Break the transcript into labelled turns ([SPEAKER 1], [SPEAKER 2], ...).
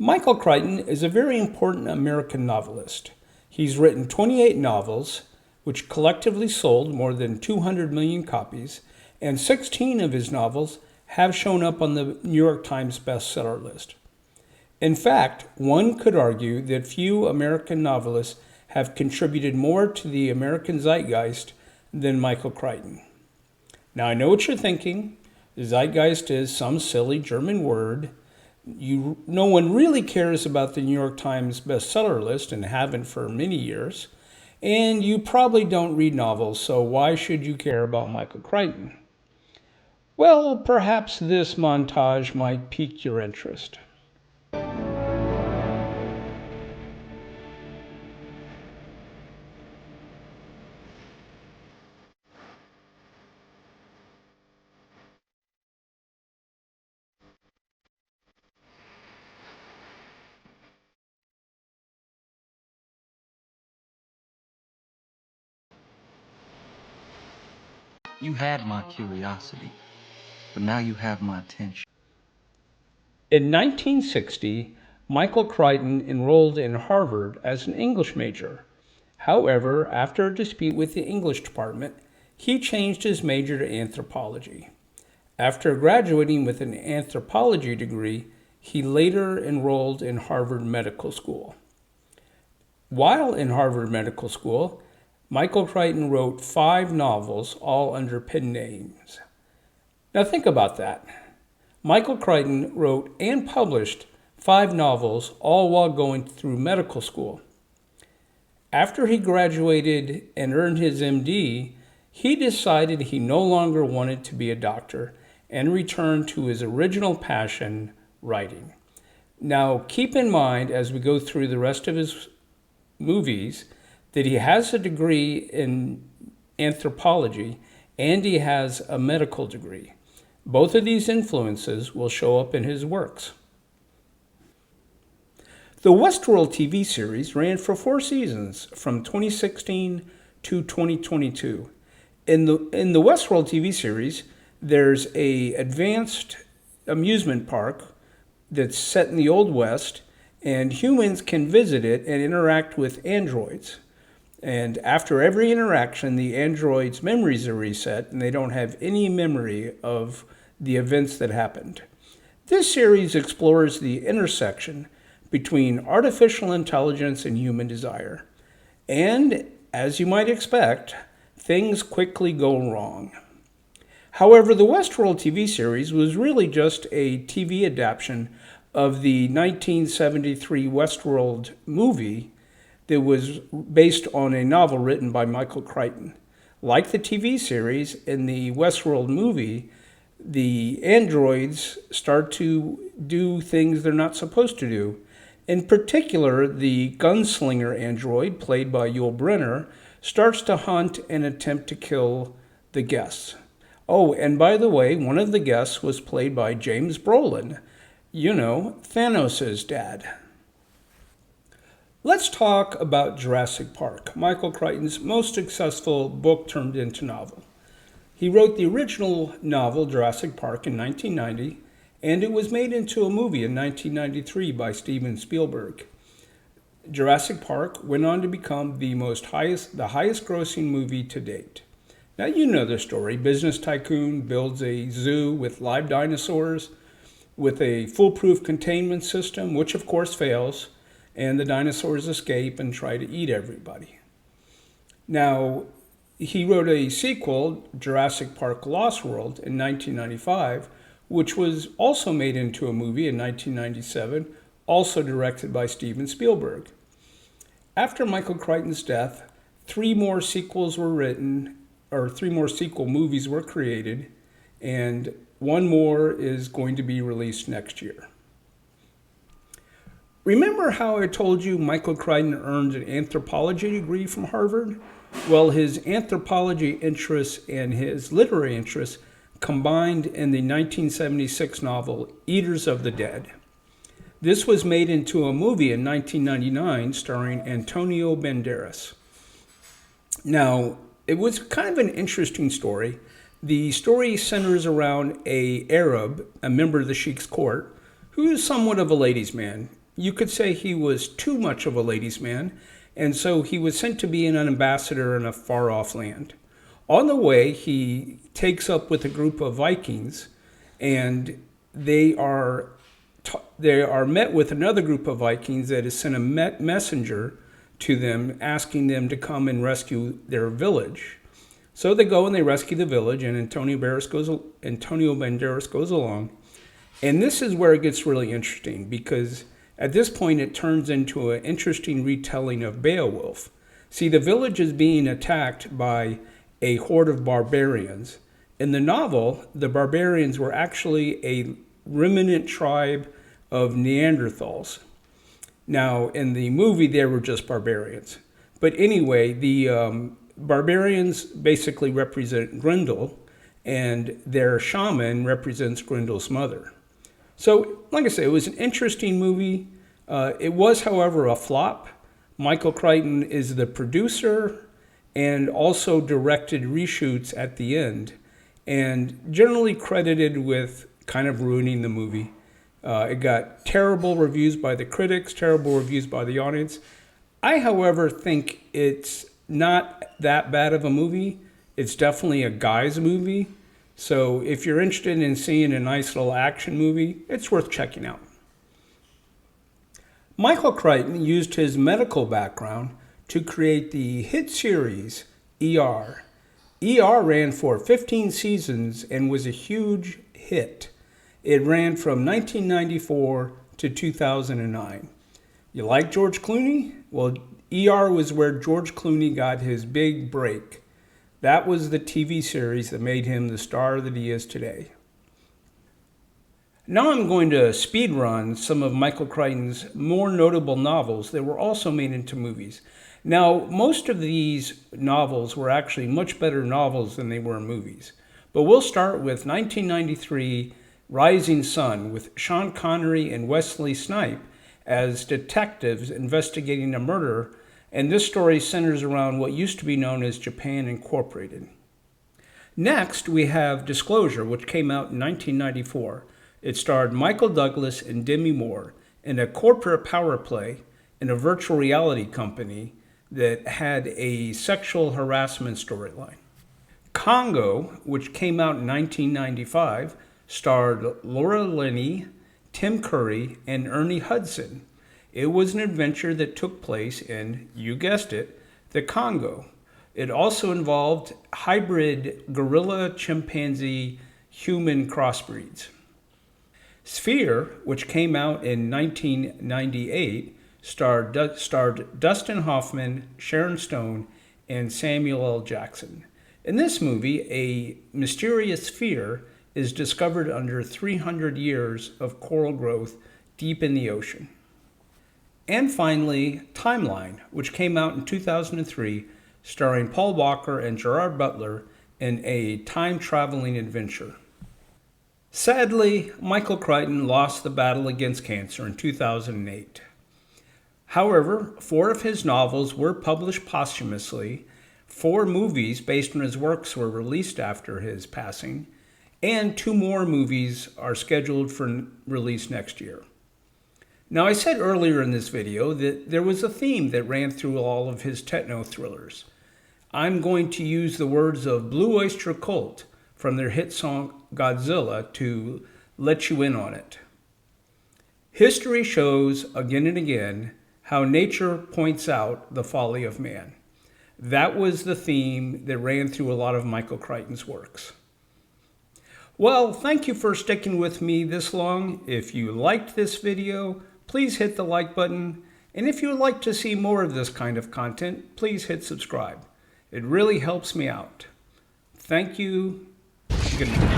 [SPEAKER 1] Michael Crichton is a very important American novelist. He's written 28 novels, which collectively sold more than 200 million copies, and 16 of his novels have shown up on the New York Times bestseller list. In fact, one could argue that few American novelists have contributed more to the American zeitgeist than Michael Crichton. Now, I know what you're thinking. Zeitgeist is some silly German word. No one really cares about the New York Times bestseller list and haven't for many years. And you probably don't read novels, so why should you care about Michael Crichton? Well, perhaps this montage might pique your interest.
[SPEAKER 2] You had my curiosity, but now you have my attention.
[SPEAKER 1] In 1960, Michael Crichton enrolled in Harvard as an English major. However, after a dispute with the English department, he changed his major to anthropology. After graduating with an anthropology degree, he later enrolled in Harvard Medical School. While in Harvard Medical School, Michael Crichton wrote 5 novels, all under pen names. Now think about that. Michael Crichton wrote and published 5 novels, all while going through medical school. After he graduated and earned his MD, he decided he no longer wanted to be a doctor and returned to his original passion, writing. Now, keep in mind as we go through the rest of his movies that he has a degree in anthropology and he has a medical degree. Both of these influences will show up in his works. The Westworld TV series ran for 4 seasons from 2016 to 2022. In the Westworld TV series, there's an advanced amusement park that's set in the Old West, and humans can visit it and interact with androids. And after every interaction, the androids' memories are reset, and they don't have any memory of the events that happened. This series explores the intersection between artificial intelligence and human desire. And, as you might expect, things quickly go wrong. However, the Westworld TV series was really just a TV adaptation of the 1973 Westworld movie that was based on a novel written by Michael Crichton. Like the TV series, in the Westworld movie, the androids start to do things they're not supposed to do. In particular, the gunslinger android, played by Yul Brynner, starts to hunt and attempt to kill the guests. Oh, and by the way, one of the guests was played by James Brolin, you know, Thanos' dad. Let's talk about Jurassic Park, Michael Crichton's most successful book turned into novel. He wrote the original novel, Jurassic Park, in 1990, and it was made into a movie in 1993 by Steven Spielberg. Jurassic Park went on to become the highest grossing movie to date. Now you know the story. Business tycoon builds a zoo with live dinosaurs with a foolproof containment system, which of course fails, and the dinosaurs escape and try to eat everybody. Now, he wrote a sequel, Jurassic Park Lost World, in 1995, which was also made into a movie in 1997, also directed by Steven Spielberg. After Michael Crichton's death, 3 more sequels were written, or 3 more sequel movies were created, and 1 more is going to be released next year. Remember how I told you Michael Crichton earned an anthropology degree from Harvard? Well, his anthropology interests and his literary interests combined in the 1976 novel Eaters of the Dead. This was made into a movie in 1999 starring Antonio Banderas. Now, it was kind of an interesting story. The story centers around an Arab, a member of the Sheikh's court, who is somewhat of a ladies' man. You could say he was too much of a ladies' man, and so he was sent to be an ambassador in a far-off land. On the way, he takes up with a group of Vikings, and they are met with another group of Vikings that has sent a messenger to them asking them to come and rescue their village. So they go and they rescue the village, and Antonio Banderas goes along. And this is where it gets really interesting, because at this point it turns into an interesting retelling of Beowulf. See, the village is being attacked by a horde of barbarians. In the novel, the barbarians were actually a remnant tribe of Neanderthals. Now, in the movie, they were just barbarians. But anyway, the barbarians basically represent Grendel, and their shaman represents Grendel's mother. So, like I said, it was an interesting movie. It was, however, a flop. Michael Crichton is the producer and also directed reshoots at the end, and generally credited with kind of ruining the movie. It got terrible reviews by the critics, terrible reviews by the audience. I, however, think it's not that bad of a movie. It's definitely a guy's movie. So if you're interested in seeing a nice little action movie, it's worth checking out. Michael Crichton used his medical background to create the hit series ER. ER ran for 15 seasons and was a huge hit. It ran from 1994 to 2009. You like George Clooney? Well, ER was where George Clooney got his big break. That was the TV series that made him the star that he is today. Now I'm going to speed run some of Michael Crichton's more notable novels that were also made into movies. Now, most of these novels were actually much better novels than they were movies. But we'll start with 1993 Rising Sun with Sean Connery and Wesley Snipes as detectives investigating a murder, and this story centers around what used to be known as Japan Incorporated. Next, we have Disclosure, which came out in 1994. It starred Michael Douglas and Demi Moore in a corporate power play in a virtual reality company that had a sexual harassment storyline. Congo, which came out in 1995, starred Laura Linney, Tim Curry, and Ernie Hudson. It was an adventure that took place in, you guessed it, the Congo. It also involved hybrid gorilla, chimpanzee, human crossbreeds. Sphere, which came out in 1998, starred Dustin Hoffman, Sharon Stone, and Samuel L. Jackson. In this movie, a mysterious sphere is discovered under 300 years of coral growth deep in the ocean. And finally, Timeline, which came out in 2003, starring Paul Walker and Gerard Butler in a time-traveling adventure. Sadly, Michael Crichton lost the battle against cancer in 2008. However, 4 of his novels were published posthumously, 4 movies based on his works were released after his passing, and 2 more movies are scheduled for release next year. Now, I said earlier in this video that there was a theme that ran through all of his techno thrillers. I'm going to use the words of Blue Oyster Cult from their hit song Godzilla to let you in on it. History shows again and again how nature points out the folly of man. That was the theme that ran through a lot of Michael Crichton's works. Well, thank you for sticking with me this long. If you liked this video, please hit the like button. And if you would like to see more of this kind of content, please hit subscribe. It really helps me out. Thank you. Good night.